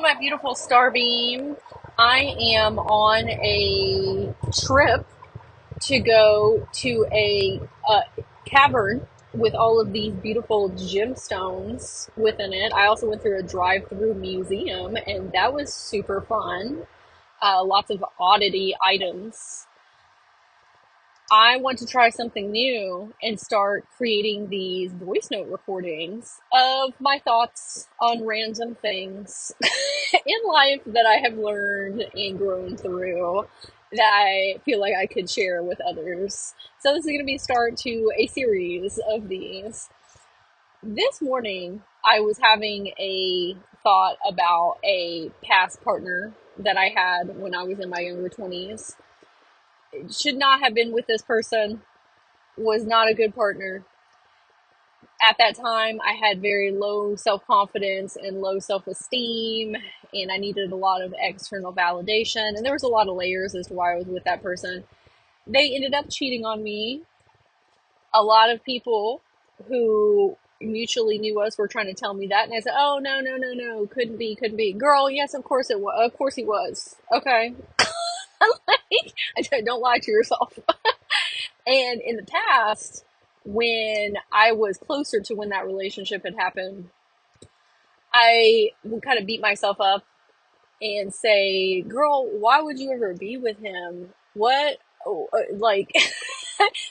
Hello, my beautiful starbeam. I am on a trip to go to a cavern with all of these beautiful gemstones within it. I also went through a drive-through museum, and that was super fun. Lots of oddity items. I want to try something new and start creating these voice note recordings of my thoughts on random things in life that I have learned and grown through that I feel like I could share with others. So this is going to be a start to a series of these. This morning, I was having a thought about a past partner that I had when I was in my younger 20s. Should not have been with this person, was not a good partner. At that time, I had very low self confidence and low self esteem, and I needed a lot of external validation. And there was a lot of layers as to why I was with that person. They ended up cheating on me. A lot of people who mutually knew us were trying to tell me that, and I said, "Oh no, no, no, no, couldn't be, couldn't be." Girl, yes, of course it was. Of course he was. Okay, like, I said, don't lie to yourself. And in the past, when I was closer to when that relationship had happened, I would kind of beat myself up and say, "Girl, why would you ever be with him? What, like,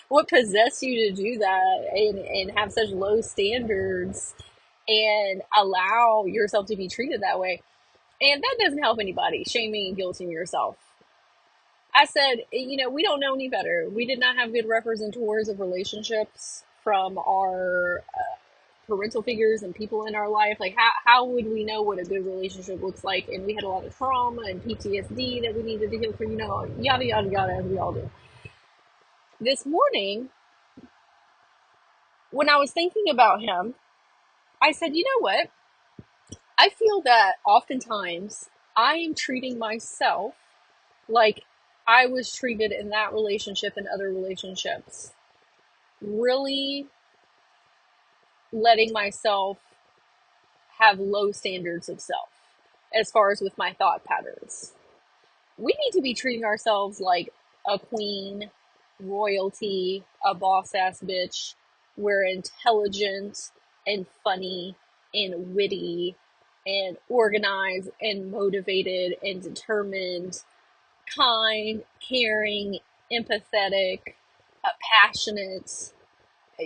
what possessed you to do that and have such low standards and allow yourself to be treated that way?" And that doesn't help anybody, shaming and guilting yourself. I said, we don't know any better. We did not have good representatives of relationships from our parental figures and people in our life. Like, how would we know what a good relationship looks like? And we had a lot of trauma and PTSD that we needed to heal from, yada, yada, yada, as we all do. This morning, when I was thinking about him, I said, you know what? I feel that oftentimes I am treating myself like I was treated in that relationship and other relationships. Really letting myself have low standards of self as far as with my thought patterns. We need to be treating ourselves like a queen, royalty, a boss ass bitch. We're intelligent and funny and witty and organized and motivated and determined, kind, caring, empathetic, passionate,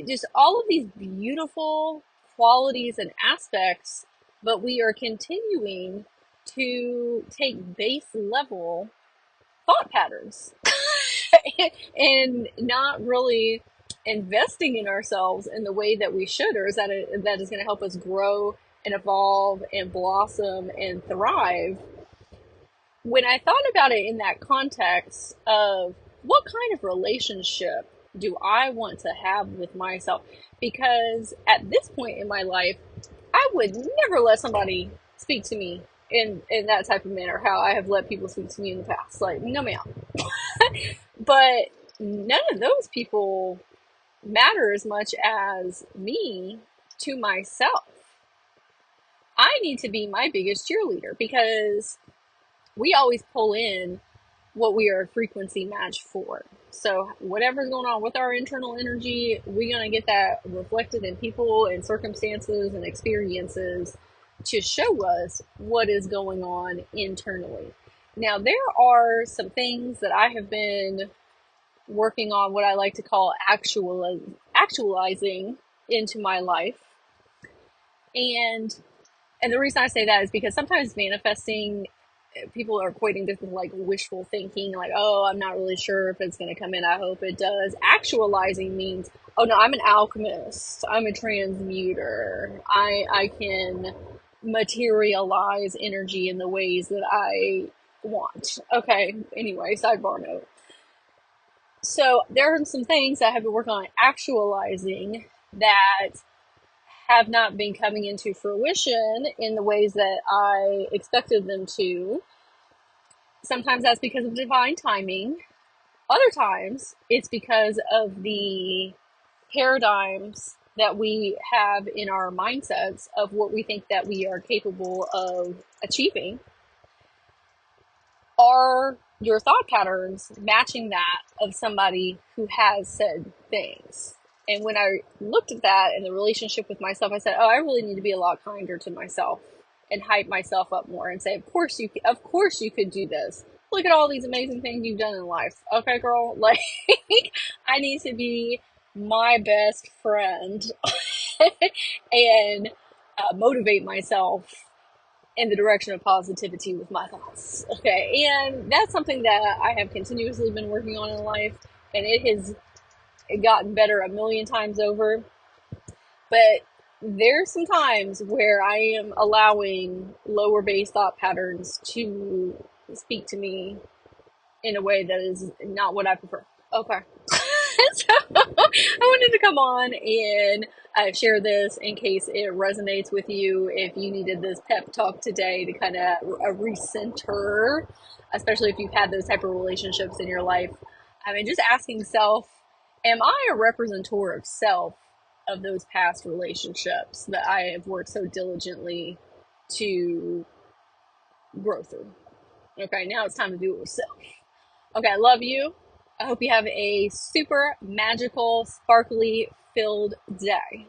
just all of these beautiful qualities and aspects, but we are continuing to take base level thought patterns and not really investing in ourselves in the way that we should, or is that is going to help us grow and evolve and blossom and thrive. When I thought about it in that context of what kind of relationship do I want to have with myself? Because at this point in my life, I would never let somebody speak to me in that type of manner, how I have let people speak to me in the past. Like, no ma'am. But none of those people matter as much as me to myself. I need to be my biggest cheerleader because we always pull in what we are a frequency match for. So whatever's going on with our internal energy, we're going to get that reflected in people and circumstances and experiences to show us what is going on internally. Now, there are some things that I have been working on, what I like to call actualizing into my life. And the reason I say that is because sometimes manifesting, people are equating this with like wishful thinking, like, oh, I'm not really sure if it's going to come in. I hope it does. Actualizing means, oh no, I'm an alchemist. I'm a transmuter. I can materialize energy in the ways that I want. Okay, anyway, sidebar note. So there are some things I have been working on actualizing that have not been coming into fruition in the ways that I expected them to. Sometimes that's because of divine timing. Other times it's because of the paradigms that we have in our mindsets of what we think that we are capable of achieving, are your thought patterns matching that of somebody who has said things? And when I looked at that in the relationship with myself, I said, "Oh, I really need to be a lot kinder to myself and hype myself up more and say, of course you could do this. Look at all these amazing things you've done in life. Okay, girl, like I need to be my best friend and motivate myself in the direction of positivity with my thoughts." Okay. And that's something that I have continuously been working on in life, and it has gotten better a million times over. But there's some times where I am allowing lower base thought patterns to speak to me in a way that is not what I prefer. Okay. So I wanted to come on and share this in case it resonates with you. If you needed this pep talk today to kind of recenter, especially if you've had those type of relationships in your life, I mean, just asking self, am I a representative of self of those past relationships that I have worked so diligently to grow through? Okay, now it's time to do it with self. Okay, I love you. I hope you have a super magical, sparkly filled day.